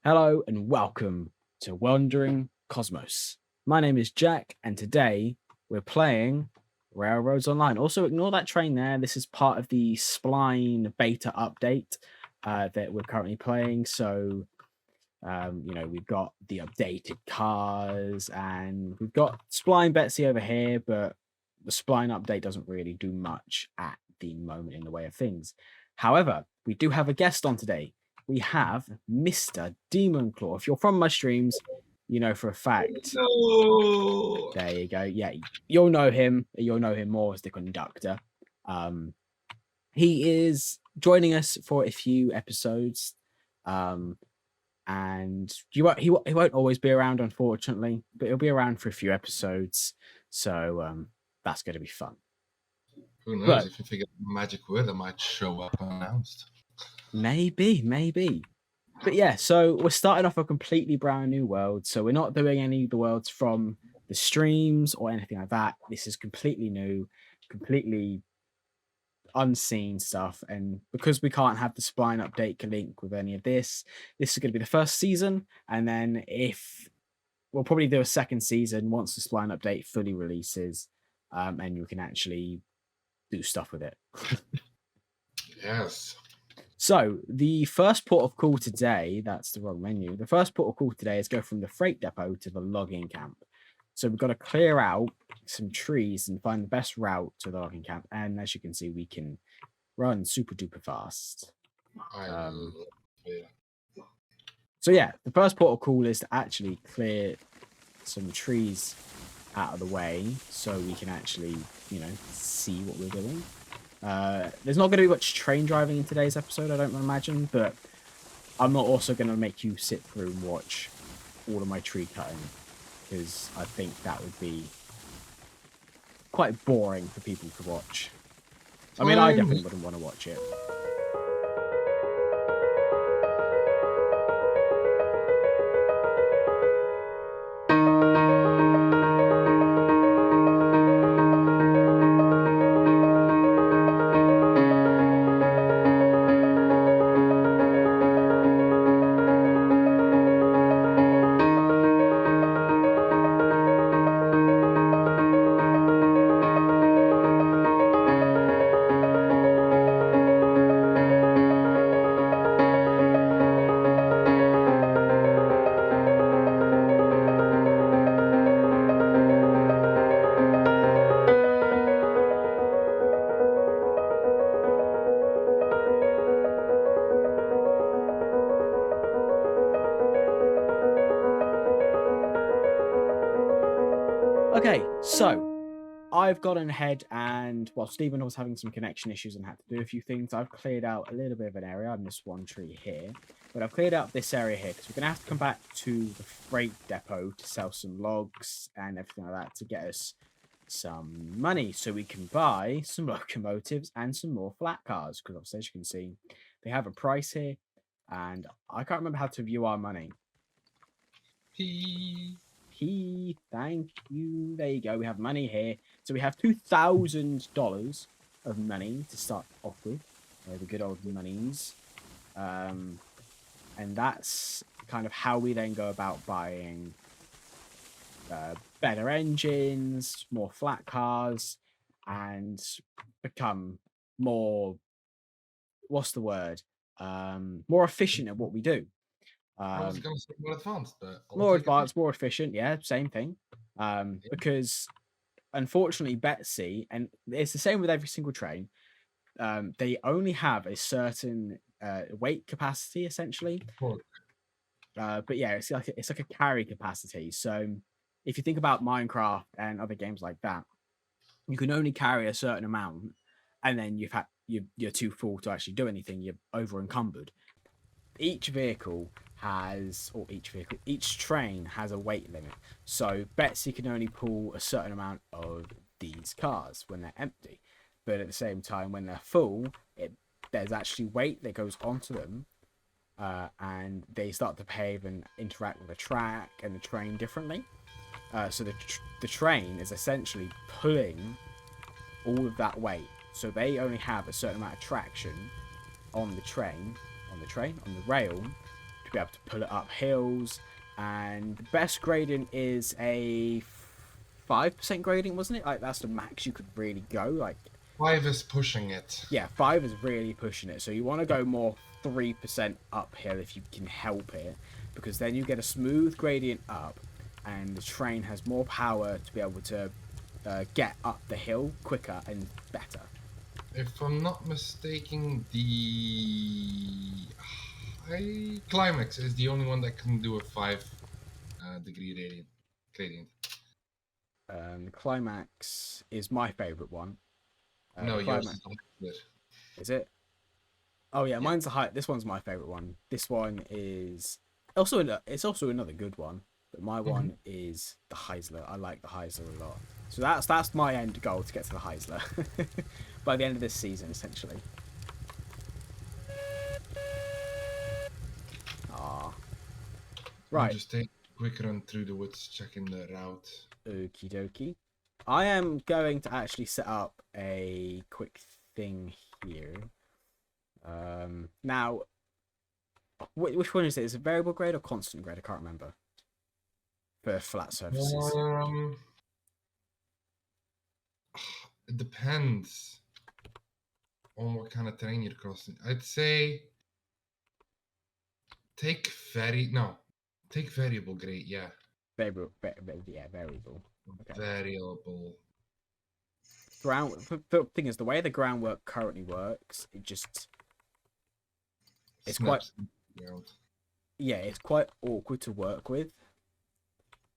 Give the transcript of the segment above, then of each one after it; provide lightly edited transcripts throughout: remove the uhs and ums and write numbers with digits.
Hello and welcome to Wandering Cosmos. My name is Jack, and today we're playing Railroads Online. Also, ignore that train there. This is part of the Spline beta update that we're currently playing. So, we've got the updated cars and we've got Spline Betsy over here, but the Spline update doesn't really do much at the moment in the way of things. However, we do have a guest on today. We have Mr. Demon Claw. If you're from my streams, you know for a fact. No. There you go. Yeah, you'll know him. You'll know him more as the conductor. He is joining us for a few episodes. And he won't always be around, unfortunately, but he'll be around for a few episodes. So that's going to be fun. Who knows? But if you figure a magic word, I might show up unannounced. maybe. But yeah, so we're starting off a completely brand new world. So we're not doing any of the worlds from the streams or anything like that. This is completely new, completely unseen stuff. And because we can't have the Spline update link with any of this is going to be the first season. And then if we'll probably do a second season once the Spline update fully releases, and you can actually do stuff with it. Yes. So the first port of call today, that's the wrong menu. The first port of call today is go from the freight depot to the logging camp. So we've got to clear out some trees and find the best route to the logging camp. And as you can see, we can run super duper fast. So yeah, the first port of call is to actually clear some trees out of the way so we can actually, see what we're doing. There's not going to be much train driving in today's episode, I don't imagine, but I'm not also going to make you sit through and watch all of my tree cutting, because I think that would be quite boring for people to watch. I mean, I definitely wouldn't want to watch it. Okay, so I've gotten ahead, and while Stephen was having some connection issues and had to do a few things, I've cleared out a little bit of an area. I missed one tree here, but I've cleared out this area here because we're going to have to come back to the freight depot to sell some logs and everything like that to get us some money so we can buy some locomotives and some more flat cars, because obviously, as you can see, they have a price here, and I can't remember how to view our money. Thank you. There you go. We have money here. So we have $2,000 of money to start off with. The good old monies. And that's kind of how we then go about buying better engines, more flat cars, and become more, what's the word? More efficient at what we do. I was going to say more advanced, but more advanced, more efficient. Yeah, same thing. Because unfortunately, Betsy, and it's the same with every single train, they only have a certain weight capacity, essentially. But yeah, it's like a carry capacity. So if you think about Minecraft and other games like that, you can only carry a certain amount, and then you're too full to actually do anything. You're over encumbered. Each train has a weight limit. So Betsy can only pull a certain amount of these cars when they're empty. But at the same time, when they're full, there's actually weight that goes onto them. And they start to behave and interact with the track and the train differently. So the train is essentially pulling all of that weight. So they only have a certain amount of traction on the rail to be able to pull it up hills. And the best gradient is a 5% gradient, wasn't it? Like, that's the max you could really go. Like, 5 is pushing it. yeah, 5 is really pushing it. So you want to go more 3% uphill if you can help it, because then you get a smooth gradient up, and the train has more power to be able to get up the hill quicker and better. If I'm not mistaken, the high climax is the only one that can do a 5 degree gradient. The climax is my favorite one. No, The yours climax, is the opposite. is it? Oh yeah, Yeah. mine's the high. This one's my favorite one. This one is also it's also another good one, but my one is the Heisler. I like the Heisler a lot. So that's my end goal, to get to the Heisler by the end of this season, essentially. Ah, I'll right. just take a quick run through the woods, checking the route. Okie dokie. I am going to actually set up a quick thing here. Now, which one is it? Is it variable grade or constant grade? I can't remember. For flat surfaces. It depends on what kind of terrain you're crossing. I'd say take variable grade. Yeah, Variable, yeah, variable. Okay. variable. The thing is, the way the groundwork currently works, it's quite, yeah, it's quite awkward to work with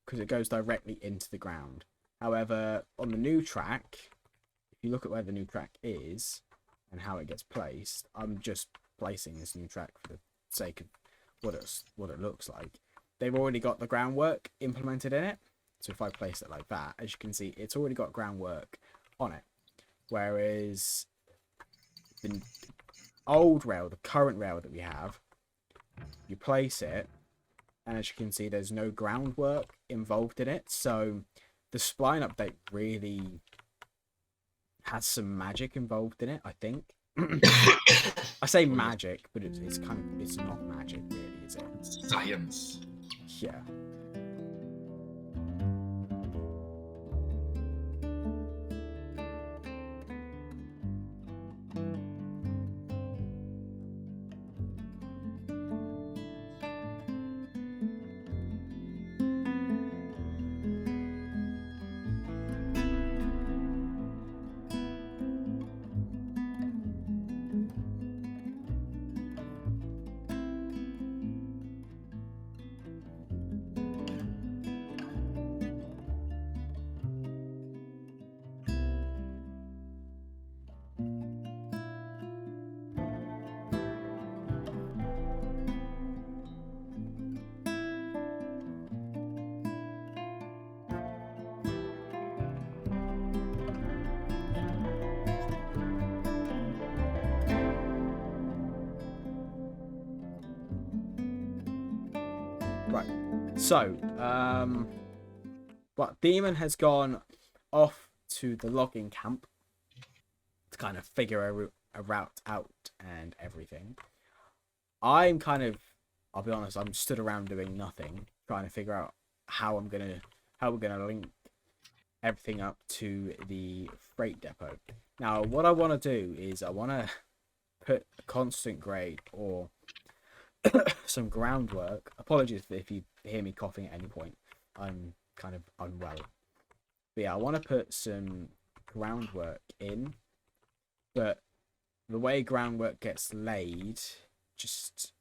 because it goes directly into the ground. However, on the new track, if you look at where the new track is and how it gets placed, I'm just placing this new track for the sake of what it looks like. They've already got the groundwork implemented in it. So if I place it like that, as you can see, it's already got groundwork on it. Whereas the old rail, the current rail that we have, you place it, and as you can see, there's no groundwork involved in it. So the spline update really has some magic involved in it, I think. I say magic, but it's not magic really, is it? Science. Yeah. Right. So, but Demon has gone off to the logging camp to kind of figure a route out and everything. I'll be honest, I'm stood around doing nothing, trying to figure out how we're gonna link everything up to the freight depot. Now, what I want to do is I want to put a constant grade or some groundwork. Apologies if you hear me coughing at any point. I'm kind of unwell. But yeah, I want to put some groundwork in. But the way groundwork gets laid, just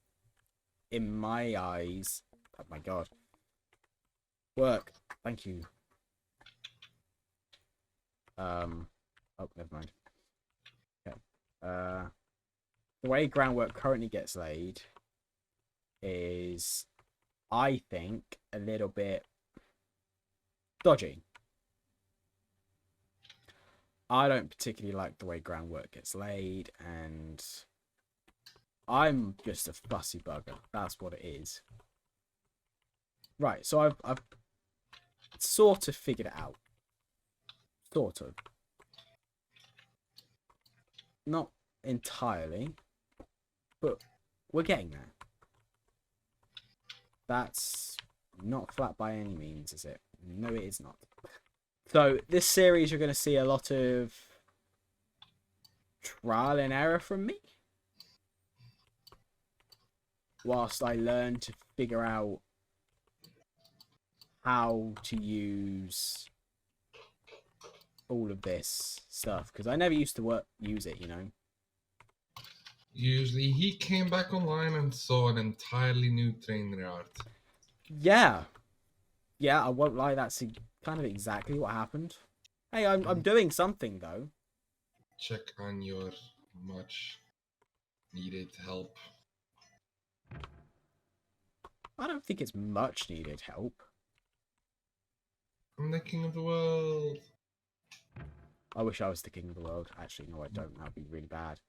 in my eyes, oh my god. Work. Thank you. Oh, never mind. Okay. The way groundwork currently gets laid is, I think, a little bit dodgy. I don't particularly like the way groundwork gets laid, and I'm just a fussy bugger. That's what it is. Right, so I've sort of figured it out. Sort of. Not entirely, but we're getting there. That's not flat by any means, is it? No, it is not. So this series, you're going to see a lot of trial and error from me, whilst I learn to figure out how to use all of this stuff, because I never used to use it, you know. Usually, he came back online and saw an entirely new train yard. Yeah, I won't lie. That's kind of exactly what happened. Hey, I'm doing something though. Check on your much needed help. I don't think it's much needed help. I'm the king of the world. I wish I was the king of the world. Actually, no, I don't. That'd be really bad.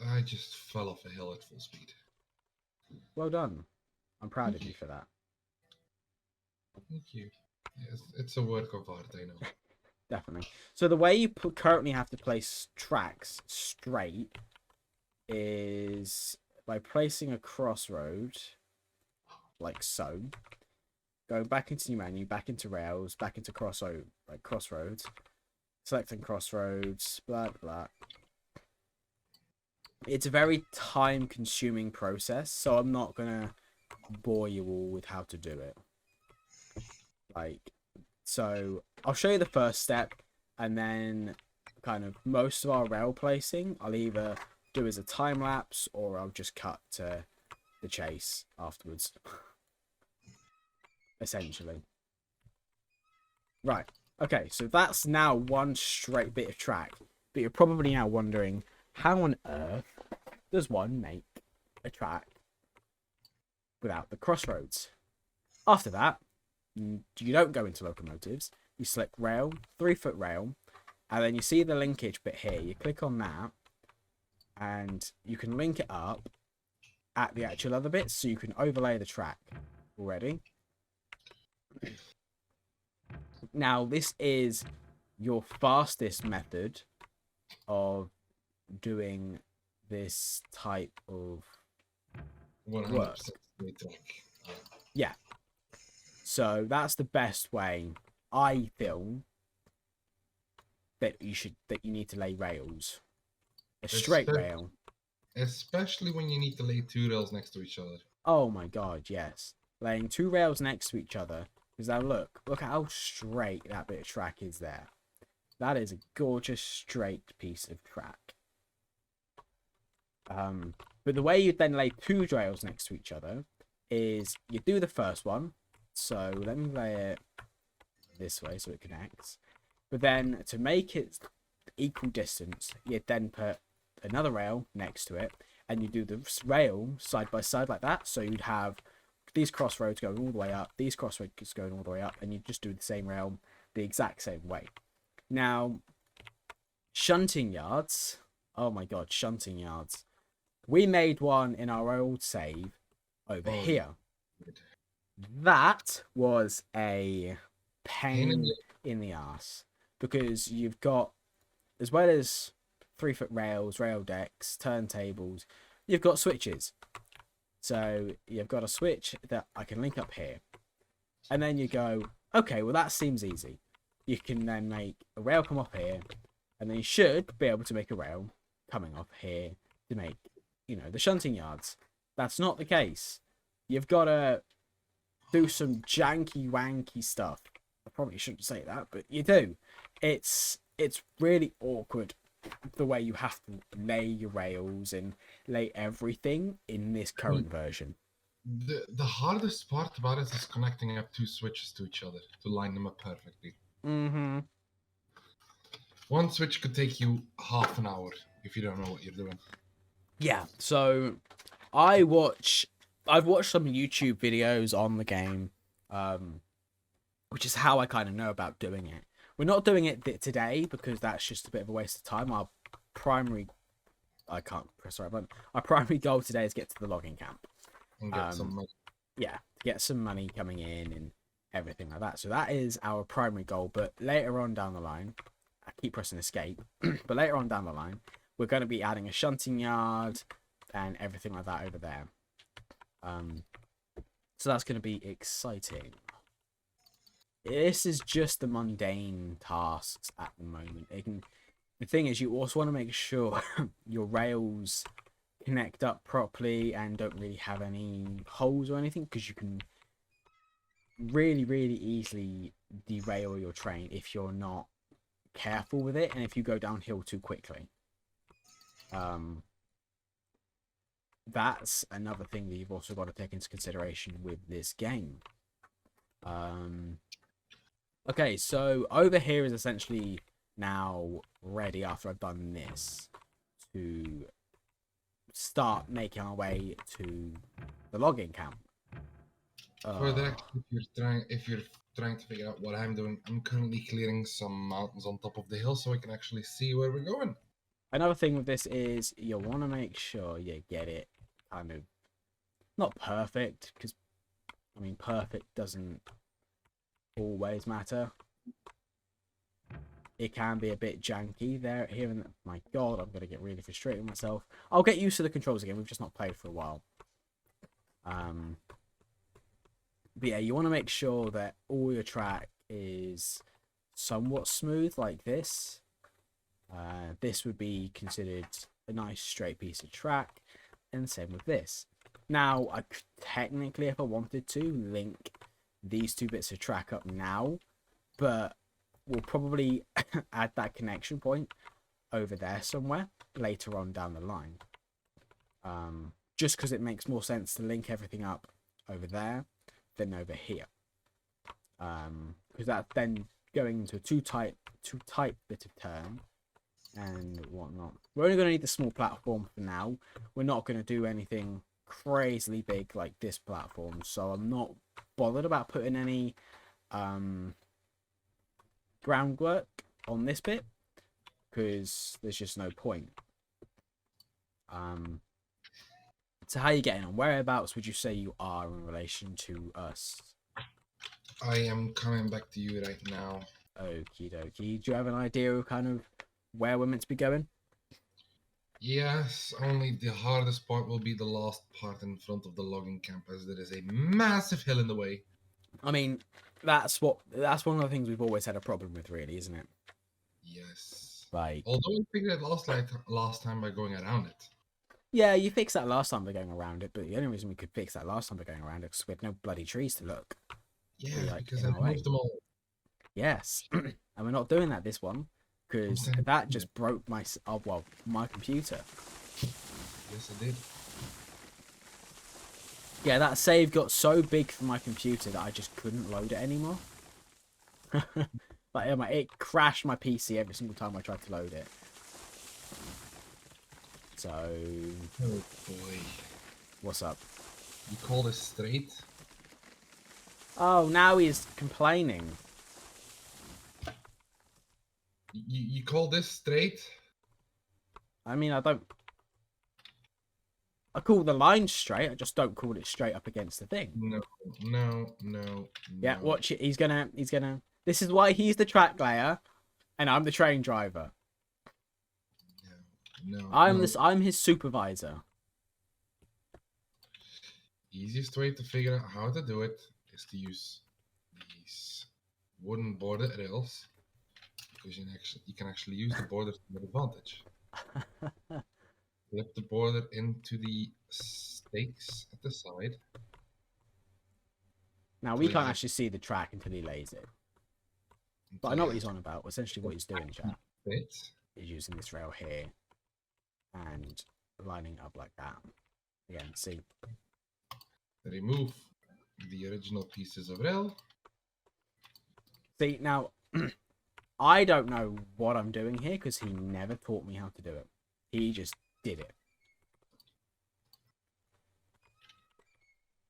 I just fell off a hill at full speed. Well done. I'm proud Thank of you. you for that. Thank you. Yes, it's a work of art, I know. Definitely. So the way you currently have to place tracks straight is by placing a crossroad, like so. Going back into your menu, back into rails, back into crossroads, selecting crossroads, blah blah. It's a very time-consuming process, so I'm not gonna bore you all with how to do it. So I'll show you the first step, and then kind of most of our rail placing I'll either do as a time lapse or I'll just cut to the chase afterwards. Essentially. Right. Okay, so that's now one straight bit of track. But you're probably now wondering, how on earth does one make a track without the crossroads? After that, you don't go into locomotives. You select rail, 3-foot rail, and then you see the linkage bit here. You click on that, and you can link it up at the actual other bits, so you can overlay the track already. Now, this is your fastest method of doing this type of 100% work. straight track. Yeah. So that's the best way, I feel, that you need to lay rails. A straight rail. Especially when you need to lay two rails next to each other. Oh my god, yes. Laying 2 rails next to each other. Because now look how straight that bit of track is there. That is a gorgeous straight piece of track. But the way you then lay 2 rails next to each other is you do the first one. So let me lay it this way so it connects. But then to make it equal distance, you then put another rail next to it, and you do the rail side by side like that. So you'd have these crossroads going all the way up, these crossroads going all the way up, and you just do the same rail the exact same way. Now, shunting yards. Oh my god, shunting yards. We made one in our old save over here. That was a pain in the ass, because you've got, as well as 3-foot rails, rail decks, turntables, you've got switches. So you've got a switch that I can link up here. And then you go, okay, well that seems easy. You can then make a rail come up here, and then you should be able to make a rail coming up here to make, the shunting yards. That's not the case. You've got to do some janky wanky stuff. I probably shouldn't say that, but you do. It's really awkward the way you have to lay your rails and lay everything in this current version. The hardest part about it is connecting up 2 switches to each other to line them up perfectly. Mm-hmm. One switch could take you half an hour if you don't know what you're doing. Yeah, so I've watched some YouTube videos on the game, which is how I kind of know about doing it. We're not doing it today because that's just a bit of a waste of time. Our primary goal today is get to the logging camp. And get some money. Yeah, to get some money coming in and everything like that. So that is our primary goal. But later on down the line, I keep pressing escape, but later on down the line, we're going to be adding a shunting yard and everything like that over there. So that's going to be exciting. This is just the mundane tasks at the moment. The thing is, you also want to make sure your rails connect up properly and don't really have any holes or anything, because you can really, really easily derail your train if you're not careful with it and if you go downhill too quickly. That's another thing that you've also got to take into consideration with this game. Okay, so over here is essentially now ready after I've done this to start making our way to the logging camp. For that, if you're trying to figure out what I'm doing, I'm currently clearing some mountains on top of the hill so I can actually see where we're going. Another thing with this is you want to make sure you get it kind of not perfect, because I mean perfect doesn't always matter. It can be a bit janky there, here, and my god, I'm gonna get really frustrated with myself. I'll get used to the controls again. We've just not played for a while. But yeah, you want to make sure that all your track is somewhat smooth, like this. This would be considered a nice straight piece of track, and same with this. Now, I could technically, if I wanted to, link these two bits of track up now, but we'll probably add that connection point over there somewhere later on down the line. Just because it makes more sense to link everything up over there than over here. Because that's then going into a too tight bit of turn and whatnot. We're only going to need the small platform for now. We're not going to do anything crazily big like this platform, so I'm not bothered about putting any groundwork on this bit, because there's just no point. So how are you getting on? Whereabouts would you say you are in relation to us? I am coming back to you right now. Okie dokie. Do you have an idea of kind of where we're meant to be going? Yes, only the hardest part will be the last part in front of the logging camp, as there is a massive hill in the way. I mean, that's one of the things we've always had a problem with, really, isn't it? Yes. Like, although I figured it last time by going around it. yeah, you fixed that last time by going around it, but the only reason we could fix that last time by going around it was we had no bloody trees to look. Yeah, Like, because in I our way. removed them all. Yes, and we're not doing that this one, because that just broke my computer. Yes, it did. Yeah, that save got so big for my computer that I just couldn't load it anymore. Like, it crashed my PC every single time I tried to load it. So, Oh boy. what's up? You call this straight? Oh, now he's complaining. You call this straight? I mean, I call the line straight, I just don't call it straight up against the thing. No. Yeah, watch it. He's gonna. This is why he's the track layer, and I'm the train driver. No. I'm his supervisor. Easiest way to figure out how to do it is to use these wooden border rails, because you can actually use the border to your advantage. Flip the border into the stakes at the side. Now, we can't actually see the track until he lays it. But I know what he's on about. Essentially what he's doing, chat, is using this rail here and lining up like that. Again, see. Remove the original pieces of rail. See, now, I don't know what I'm doing here because he never taught me how to do it. He just did it.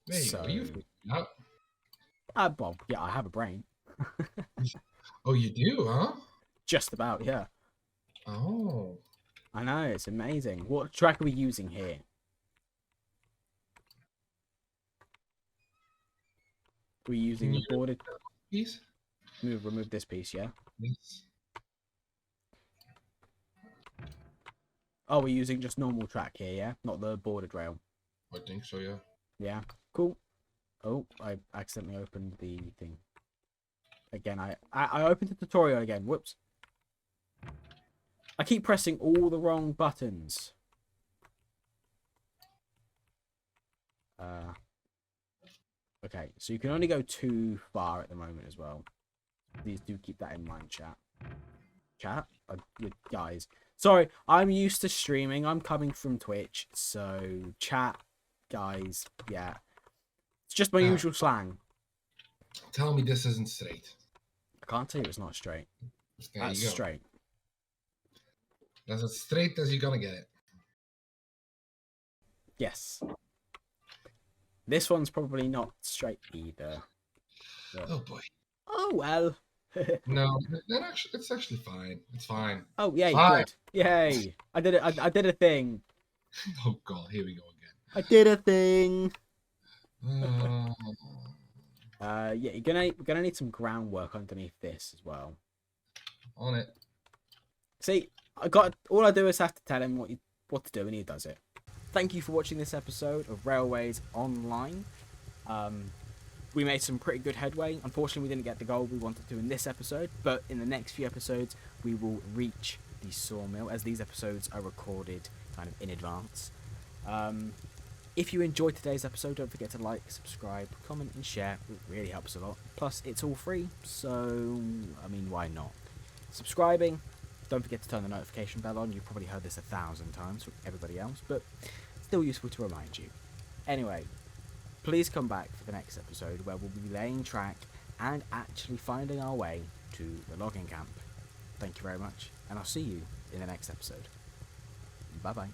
There you go. You figured it out. Well, yeah, I have a brain. Oh, you do, huh? Just about, yeah. Oh. I know, it's amazing. What track are we using here? We're using the border piece. Remove this piece, yeah? Yes. Oh, we're using just normal track here, yeah? Not the bordered rail. I think so, yeah. Yeah, cool. Oh, I accidentally opened the thing. Again, I opened the tutorial again. Whoops. I keep pressing all the wrong buttons. Okay, so you can only go too far at the moment as well. Please do keep that in mind, chat. Chat? Guys. Sorry, I'm used to streaming. I'm coming from Twitch. So, chat, guys, yeah. It's just my usual slang. Tell me this isn't straight. I can't tell you it's not straight. There That's you go. straight. That's as straight as you're gonna get it. Yes. This one's probably not straight either. But... Oh boy. Oh well. No, it's actually fine. It's fine. Oh yay, Fine. good. Yay. I did it. I did a thing. Oh god, here we go again. I did a thing. Uh, Yeah, we're gonna need some groundwork underneath this as well. on it. See, all I do is have to tell him what to do, and he does it. Thank you for watching this episode of Railways Online. We made some pretty good headway. Unfortunately, we didn't get the goal we wanted to in this episode, but in the next few episodes, we will reach the sawmill, as these episodes are recorded kind of in advance. If you enjoyed today's episode, don't forget to like, subscribe, comment, and share. It really helps a lot. Plus, it's all free, so, I mean, why not? Subscribing, don't forget to turn the notification bell on. You've probably heard this 1,000 times from everybody else, but still useful to remind you. Anyway, please come back for the next episode where we'll be laying track and actually finding our way to the logging camp. Thank you very much, and I'll see you in the next episode. Bye-bye.